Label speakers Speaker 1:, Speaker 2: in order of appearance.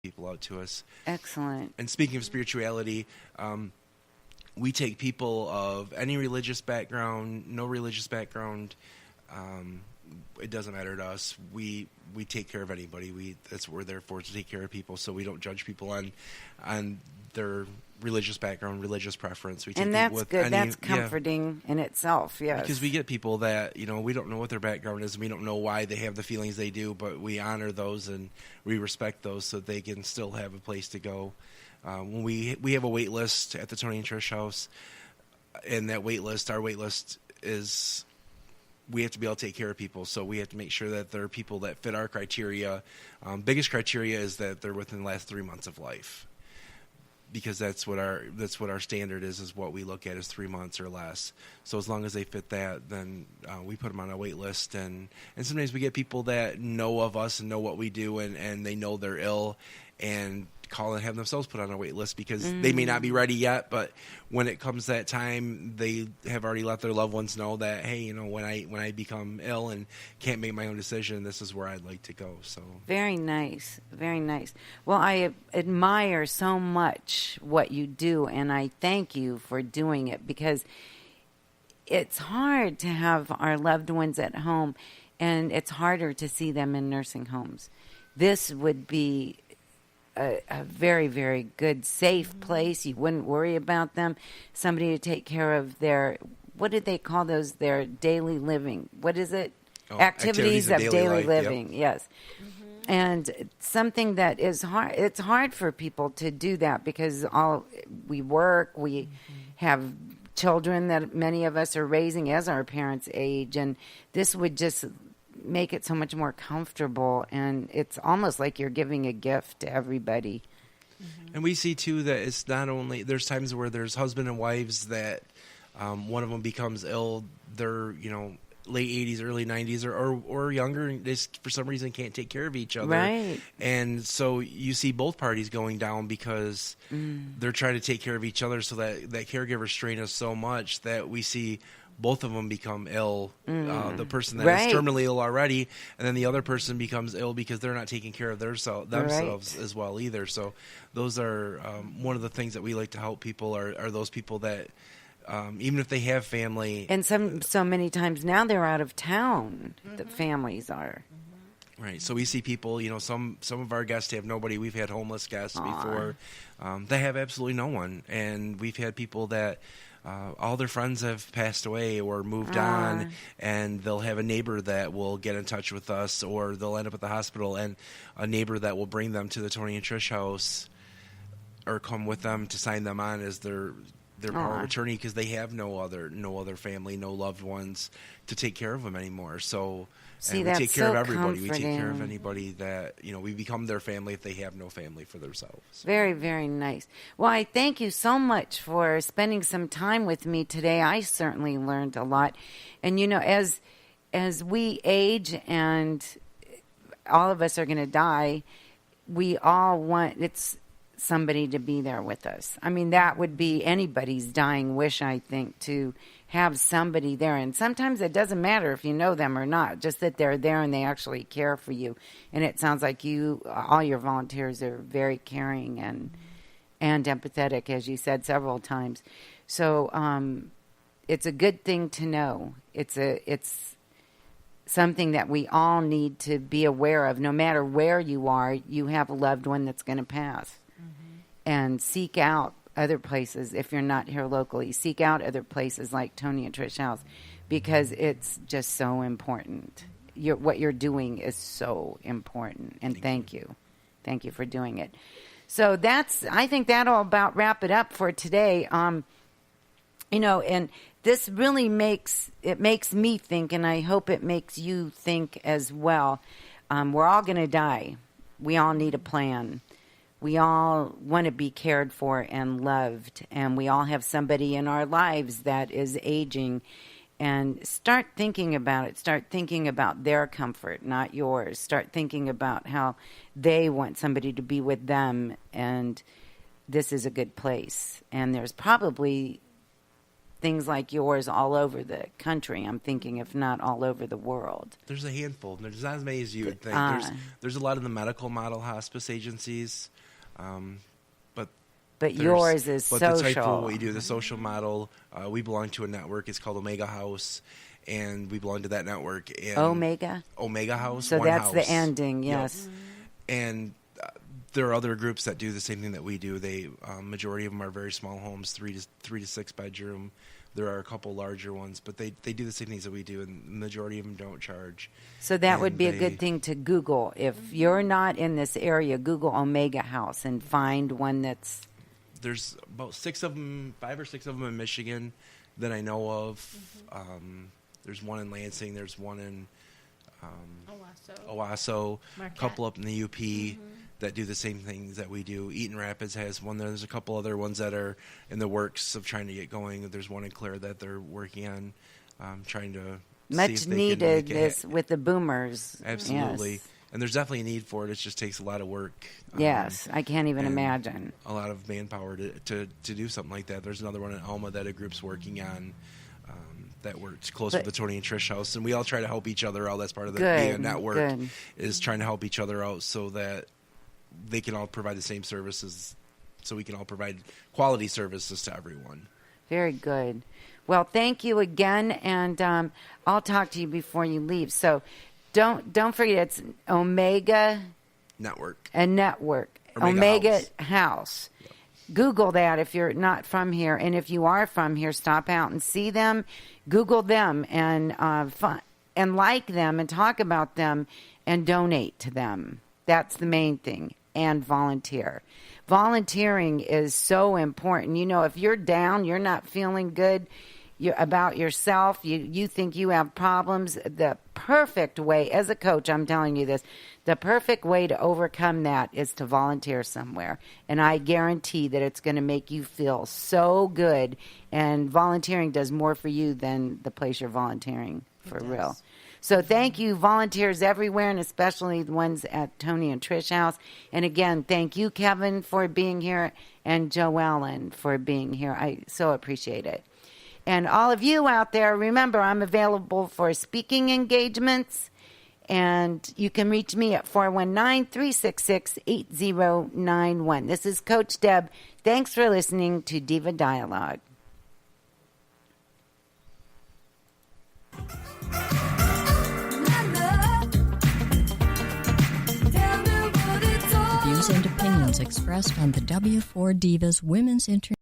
Speaker 1: people out to us.
Speaker 2: Excellent.
Speaker 1: And speaking of spirituality, we take people of any religious background, no religious background. It doesn't matter to us. We take care of anybody. That's what we're there for, to take care of people. So we don't judge people on their religious background, religious preference. We take
Speaker 2: And that's
Speaker 1: people with
Speaker 2: good. That's comforting in itself, yes.
Speaker 1: Because we get people that, we don't know what their background is. We don't know why they have the feelings they do, but we honor those and we respect those so they can still have a place to go. When we have a wait list at the Toni and Trish house, and that wait list, our wait list is, we have to be able to take care of people. So we have to make sure that there are people that fit our criteria. Biggest criteria is that they're within the last 3 months of life, because that's what our standard is what we look at is 3 months or less. So as long as they fit that, then we put them on a wait list. And sometimes we get people that know of us and know what we do, and they know they're ill and call and have themselves put on a wait list because they may not be ready yet, but when it comes that time, they have already let their loved ones know that, hey, when I become ill and can't make my own decision, this is where I'd like to go. So
Speaker 2: very nice, very nice. Well, I admire so much what you do, and I thank you for doing it, because it's hard to have our loved ones at home, and it's harder to see them in nursing homes. This would be a very, very good, safe place. You wouldn't worry about them. Somebody to take care of their, what did they call those? Their daily living. What is it? Activities of daily living. Yep. Yes. Mm-hmm. And something that is hard. It's hard for people to do that because we work, we have children that many of us are raising as our parents age, and this would just make it so much more comfortable, and it's almost like you're giving a gift to everybody.
Speaker 1: Mm-hmm. And we see too that it's not only, there's times where there's husband and wives that one of them becomes ill, they're late 80s, early 90s, or younger, and they for some reason can't take care of each other.
Speaker 2: Right.
Speaker 1: And so you see both parties going down because they're trying to take care of each other, so that caregiver strain is so much that we see both of them become ill. The person that is terminally ill already, and then the other person becomes ill because they're not taking care of themselves as well either. So those are one of the things that we like to help people are those people that even if they have family.
Speaker 2: And so many times now they're out of town, the families are.
Speaker 1: Right. So we see people, some of our guests have nobody. We've had homeless guests before. They have absolutely no one. And we've had people that all their friends have passed away or moved on, and they'll have a neighbor that will get in touch with us, or they'll end up at the hospital, and a neighbor that will bring them to the Toni and Trish house or come with them to sign them on as their power of attorney, because they have no other family, no loved ones to take care of them anymore. So
Speaker 2: see,
Speaker 1: we take care
Speaker 2: so
Speaker 1: of everybody.
Speaker 2: comforting.
Speaker 1: We take care of anybody that, we become their family if they have no family for themselves.
Speaker 2: Very, very nice. Well, I thank you so much for spending some time with me today. I certainly learned a lot. And, as we age and all of us are going to die, we all want somebody to be there with us. I mean, that would be anybody's dying wish, I think, to have somebody there. And sometimes it doesn't matter if you know them or not, just that they're there and they actually care for you. And it sounds like all your volunteers are very caring and empathetic, as you said several times. So it's a good thing to know. It's something that we all need to be aware of. No matter where you are, you have a loved one that's going to pass. And seek out other places. If you're not here locally, seek out other places like Toni and Trish House, because it's just so important. What you're doing is so important, and thank you for doing it. So I think that'll about wrap it up for today. And this really makes me think, and I hope it makes you think as well. We're all going to die. We all need a plan. We all want to be cared for and loved, and we all have somebody in our lives that is aging. And start thinking about it. Start thinking about their comfort, not yours. Start thinking about how they want somebody to be with them, and this is a good place. And there's probably things like yours all over the country. I'm thinking, if not all over the world.
Speaker 1: There's a handful. There's not as many as you would think. There's a lot of the medical model hospice agencies, but
Speaker 2: yours is
Speaker 1: but
Speaker 2: social.
Speaker 1: the type of what we do, the social model, we belong to a network. It's called Omega House, and we belong to that network. And Omega House.
Speaker 2: So
Speaker 1: one
Speaker 2: that's
Speaker 1: house.
Speaker 2: the ending, yes.
Speaker 1: Yep. And there are other groups that do the same thing that we do. They majority of them are very small homes, 3 to 6 bedroom. There are a couple larger ones, but they do the same things that we do, and the majority of them don't charge.
Speaker 2: So that would be a good thing to Google. If you're not in this area, Google Omega House and find one that's...
Speaker 1: There's about 5 or 6 of them in Michigan that I know of. There's one in Lansing. There's one in Owasso. A couple up in the UP that do the same things that we do. Eaton Rapids has one. There's a couple other ones that are in the works of trying to get going. There's one in Clare that they're working on, trying to
Speaker 2: much
Speaker 1: see if they
Speaker 2: needed
Speaker 1: can make
Speaker 2: this with the boomers.
Speaker 1: Absolutely.
Speaker 2: Yes.
Speaker 1: And there's definitely a need for it. It just takes a lot of work.
Speaker 2: Yes, I can't even imagine.
Speaker 1: A lot of manpower to do something like that. There's another one in Alma that a group's working on that works close with the Toni and Trish house. And we all try to help each other out. That's part of being a network, is trying to help each other out so that they can all provide the same services, so we can all provide quality services to everyone.
Speaker 2: Very good. Well, thank you again, and I'll talk to you before you leave. So don't forget, it's Omega
Speaker 1: Network.
Speaker 2: Omega House. Yep. Google that if you're not from here, and if you are from here, stop out and see them. Google them and like them and talk about them and donate to them. That's the main thing. And volunteer. Volunteering is so important. You know, if you're down, you're not feeling good about yourself, you think you have problems, the perfect way, as a coach, I'm telling you this, the perfect way to overcome that is to volunteer somewhere. And I guarantee that it's going to make you feel so good. And volunteering does more for you than the place you're volunteering for real. So thank you, volunteers everywhere, and especially the ones at Toni and Trish House. And again, thank you, Kevin, for being here, and Joellen for being here. I so appreciate it. And all of you out there, remember, I'm available for speaking engagements, and you can reach me at 419-366-8091. This is Coach Deb. Thanks for listening to Diva Dialogue.
Speaker 3: Views and opinions expressed on the W4 Divas Women's International